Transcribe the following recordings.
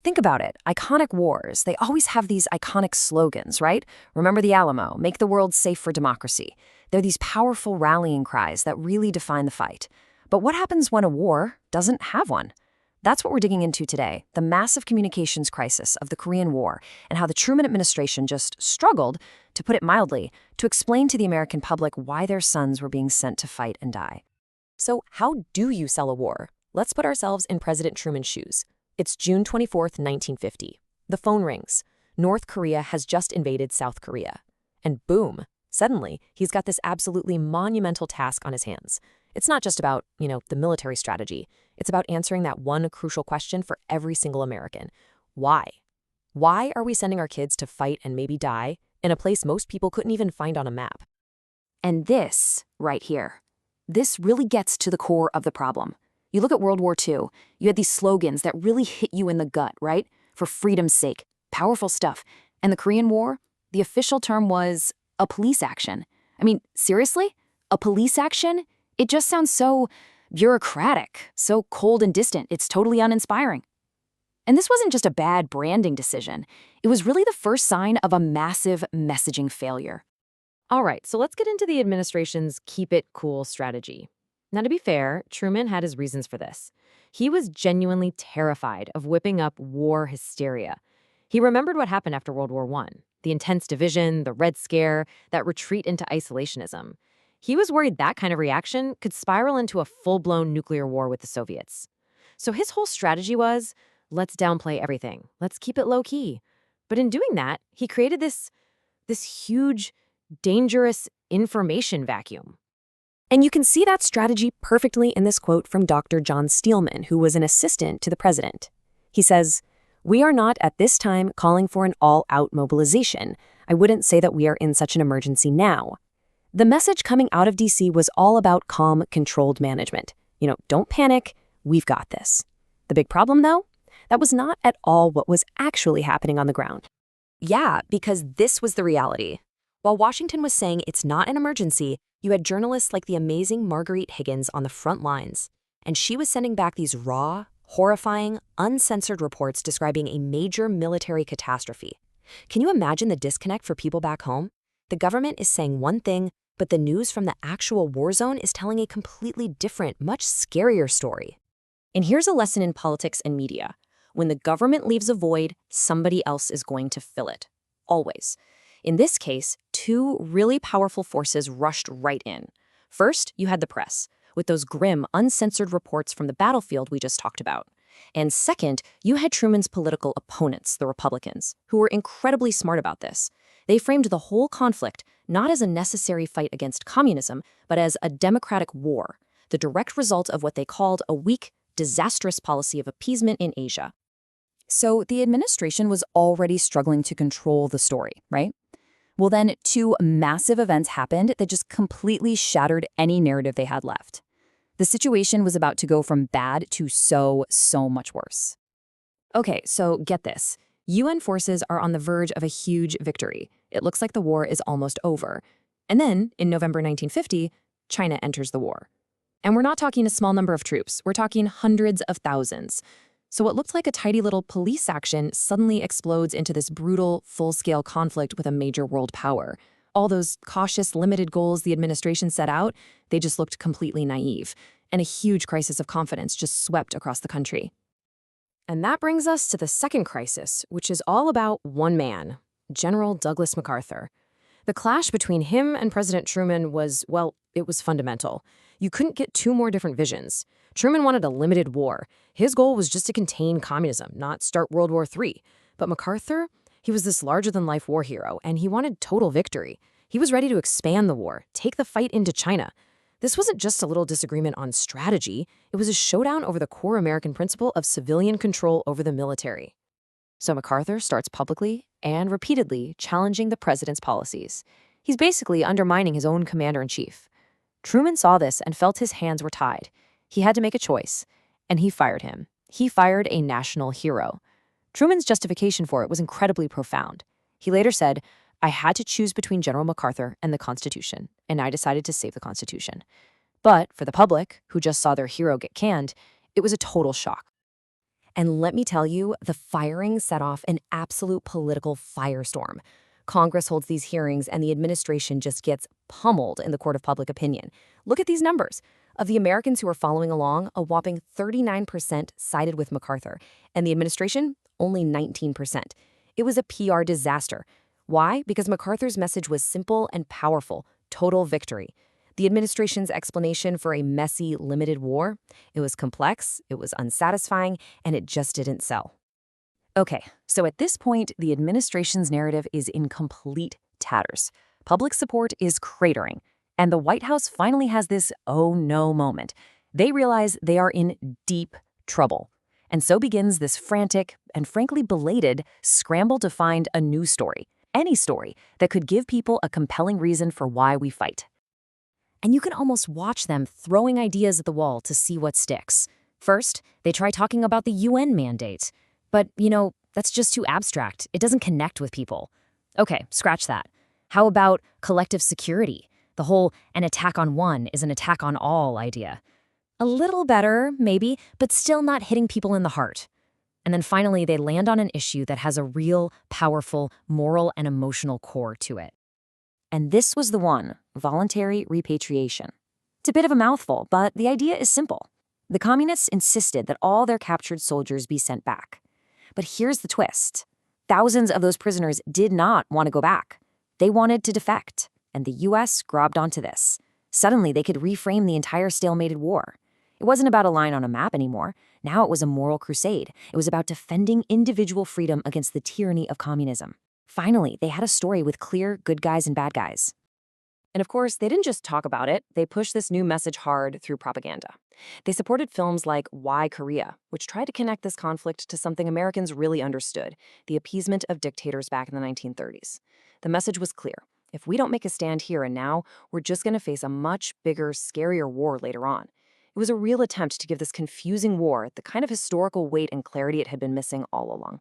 Think about it. Iconic wars, they always have these iconic slogans, right? Remember the Alamo, make the world safe for democracy. They're these powerful rallying cries that really define the fight. But what happens when a war doesn't have one? That's what we're digging into today, the massive communications crisis of the Korean War and how the Truman administration just struggled, to put it mildly, to explain to the American public why their sons were being sent to fight and die. So how do you sell a war? Let's put ourselves in President Truman's shoes. It's June 24th, 1950. The phone rings. North Korea has just invaded South Korea. And boom, suddenly, he's got this absolutely monumental task on his hands. It's not just about, the military strategy. It's about answering that one crucial question for every single American. Why? Why are we sending our kids to fight and maybe die in a place most people couldn't even find on a map? And this, right here, this really gets to the core of the problem. You look at World War II, you had these slogans that really hit you in the gut, right? For freedom's sake, powerful stuff. And the Korean War, the official term was a police action. I mean, seriously? A police action? It just sounds so bureaucratic, so cold and distant. It's totally uninspiring. And this wasn't just a bad branding decision. It was really the first sign of a massive messaging failure. All right, so let's get into the administration's keep it cool strategy. Now, to be fair, Truman had his reasons for this. He was genuinely terrified of whipping up war hysteria. He remembered what happened after World War I, the intense division, the Red Scare, that retreat into isolationism. He was worried that kind of reaction could spiral into a full-blown nuclear war with the Soviets. So his whole strategy was, let's downplay everything. Let's keep it low-key. But in doing that, he created this huge, dangerous information vacuum. And you can see that strategy perfectly in this quote from Dr. John Steelman, who was an assistant to the president. He says, "We are not at this time calling for an all-out mobilization. I wouldn't say that we are in such an emergency now." The message coming out of D.C. was all about calm, controlled management. Don't panic, we've got this. The big problem, though? That was not at all what was actually happening on the ground. Yeah, because this was the reality. While Washington was saying it's not an emergency, you had journalists like the amazing Marguerite Higgins on the front lines, and she was sending back these raw, horrifying, uncensored reports describing a major military catastrophe. Can you imagine the disconnect for people back home? The government is saying one thing, but the news from the actual war zone is telling a completely different, much scarier story. And here's a lesson in politics and media. When the government leaves a void, somebody else is going to fill it. Always. In this case, two really powerful forces rushed right in. First, you had the press, with those grim, uncensored reports from the battlefield we just talked about. And second, you had Truman's political opponents, the Republicans, who were incredibly smart about this. They framed the whole conflict not as a necessary fight against communism, but as a democratic war, the direct result of what they called a weak, disastrous policy of appeasement in Asia. So the administration was already struggling to control the story, right? Well, then two massive events happened that just completely shattered any narrative they had left. The situation was about to go from bad to so much worse. Okay, so get this. UN forces are on the verge of a huge victory. It looks like the war is almost over. And then, in November 1950, China enters the war. And we're not talking a small number of troops. We're talking hundreds of thousands. So what looked like a tidy little police action suddenly explodes into this brutal, full-scale conflict with a major world power. All those cautious, limited goals the administration set out, they just looked completely naive. And a huge crisis of confidence just swept across the country. And that brings us to the second crisis, which is all about one man, General Douglas MacArthur. The clash between him and President Truman was, well, it was fundamental. You couldn't get two more different visions. Truman wanted a limited war. His goal was just to contain communism, not start World War III. But MacArthur, he was this larger-than-life war hero, and he wanted total victory. He was ready to expand the war, take the fight into China. This wasn't just a little disagreement on strategy. It was a showdown over the core American principle of civilian control over the military. So MacArthur starts publicly and repeatedly challenging the president's policies. He's basically undermining his own commander-in-chief. Truman saw this and felt his hands were tied. He had to make a choice, and he fired him. He fired a national hero. Truman's justification for it was incredibly profound. He later said, "I had to choose between General MacArthur and the Constitution, and I decided to save the Constitution." But for the public, who just saw their hero get canned, it was a total shock. And let me tell you, the firing set off an absolute political firestorm. Congress holds these hearings and the administration just gets pummeled in the court of public opinion. Look at these numbers. Of the Americans who are following along, a whopping 39% sided with MacArthur, and the administration, only 19%. It was a PR disaster. Why? Because MacArthur's message was simple and powerful: total victory. The administration's explanation for a messy, limited war? It was complex, it was unsatisfying, and it just didn't sell. Okay, so at this point, the administration's narrative is in complete tatters. Public support is cratering, and the White House finally has this oh no moment. They realize they are in deep trouble. And so begins this frantic and frankly belated scramble to find a new story, any story that could give people a compelling reason for why we fight. And you can almost watch them throwing ideas at the wall to see what sticks. First, they try talking about the UN mandate. But, that's just too abstract. It doesn't connect with people. Okay, scratch that. How about collective security? The whole "an attack on one is an attack on all" idea. A little better, maybe, but still not hitting people in the heart. And then finally, they land on an issue that has a real, powerful, moral and emotional core to it. And this was the one: voluntary repatriation. It's a bit of a mouthful, but the idea is simple. The communists insisted that all their captured soldiers be sent back. But here's the twist. Thousands of those prisoners did not want to go back. They wanted to defect, and the U.S. grabbed onto this. Suddenly, they could reframe the entire stalemated war. It wasn't about a line on a map anymore. Now it was a moral crusade. It was about defending individual freedom against the tyranny of communism. Finally, they had a story with clear good guys and bad guys. And of course, they didn't just talk about it. They pushed this new message hard through propaganda. They supported films like Why Korea, which tried to connect this conflict to something Americans really understood: the appeasement of dictators back in the 1930s. The message was clear. If we don't make a stand here and now, we're just going to face a much bigger, scarier war later on. It was a real attempt to give this confusing war the kind of historical weight and clarity it had been missing all along.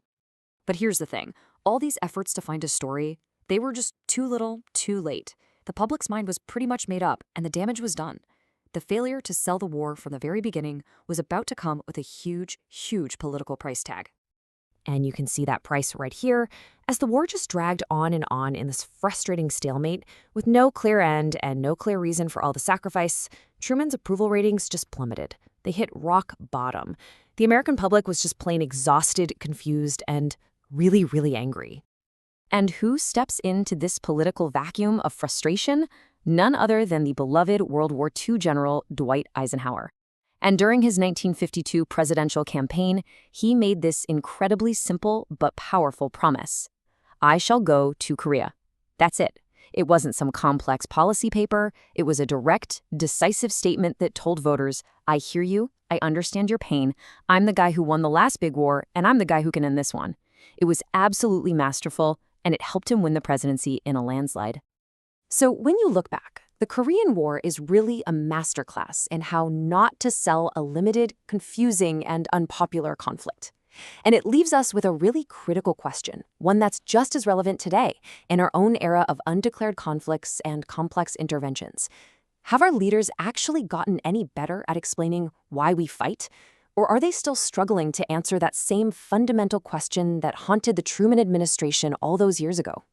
But here's the thing. All these efforts to find a story, they were just too little, too late. The public's mind was pretty much made up, and the damage was done. The failure to sell the war from the very beginning was about to come with a huge, huge political price tag. And you can see that price right here, as the war just dragged on in this frustrating stalemate with no clear end and no clear reason for all the sacrifice. Truman's approval ratings just plummeted. They hit rock bottom. The American public was just plain exhausted, confused, and really, really angry. And who steps into this political vacuum of frustration? None other than the beloved World War II general Dwight Eisenhower. And during his 1952 presidential campaign, he made this incredibly simple but powerful promise: I shall go to Korea. That's it. It wasn't some complex policy paper. It was a direct, decisive statement that told voters, I hear you, I understand your pain, I'm the guy who won the last big war, and I'm the guy who can end this one. It was absolutely masterful, and it helped him win the presidency in a landslide. So when you look back, the Korean War is really a masterclass in how not to sell a limited, confusing, and unpopular conflict. And it leaves us with a really critical question, one that's just as relevant today in our own era of undeclared conflicts and complex interventions. Have our leaders actually gotten any better at explaining why we fight? Or are they still struggling to answer that same fundamental question that haunted the Truman administration all those years ago?